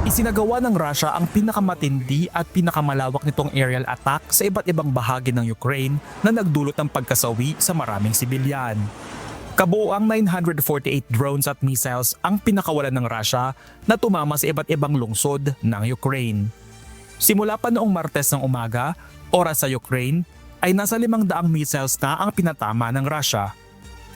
Isinagawa ng Russia ang pinakamatindi at pinakamalawak nitong aerial attack sa iba't ibang bahagi ng Ukraine na nagdulot ng pagkasawi sa maraming sibilyan. Kabuuang 948 drones at missiles ang pinakawalan ng Russia na tumama sa iba't ibang lungsod ng Ukraine. Simula pa noong Martes ng umaga, oras sa Ukraine, ay nasa 500 missiles na ang pinatama ng Russia.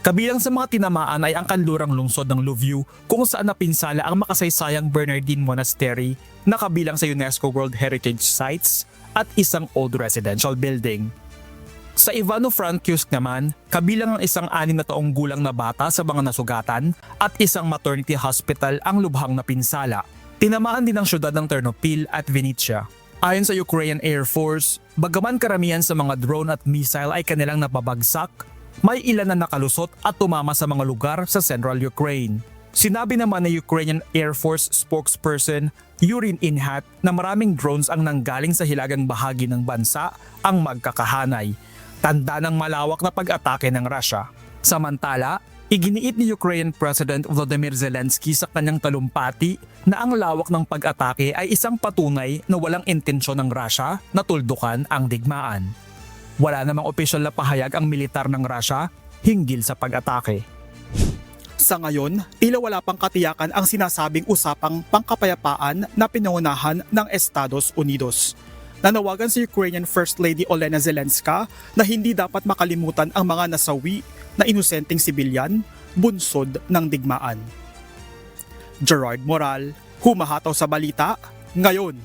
Kabilang sa mga tinamaan ay ang kanlurang lungsod ng Lviv kung saan napinsala ang makasaysayang Bernardine Monastery na kabilang sa UNESCO World Heritage Sites at isang old residential building. Sa Ivano-Frankivsk naman, kabilang ang isang 6 na taong gulang na bata sa mga nasugatan at isang maternity hospital ang lubhang napinsala. Tinamaan din ang syudad ng Ternopil at Vinnytsia. Ayon sa Ukrainian Air Force, bagaman karamihan sa mga drone at missile ay kanilang napabagsak, may ilan na nakalusot at tumama sa mga lugar sa central Ukraine. Sinabi naman ng Ukrainian Air Force spokesperson Yuri Inhat na maraming drones ang nanggaling sa hilagang bahagi ng bansa ang magkakahanay. Tanda ng malawak na pag-atake ng Russia. Samantala, iginiit ni Ukrainian President Volodymyr Zelensky sa kanyang talumpati na ang lawak ng pag-atake ay isang patunay na walang intensyon ng Russia na tuldukan ang digmaan. Wala namang opisyal na pahayag ang militar ng Russia hinggil sa pag-atake. Sa ngayon, tila wala pang katiyakan ang sinasabing usapang pangkapayapaan na pinangunahan ng Estados Unidos. Nanawagan si Ukrainian First Lady Olena Zelenska na hindi dapat makalimutan ang mga nasawi na inosenteng sibilyan bunsod ng digmaan. Gerard Moral, humahataw sa balita, ngayon.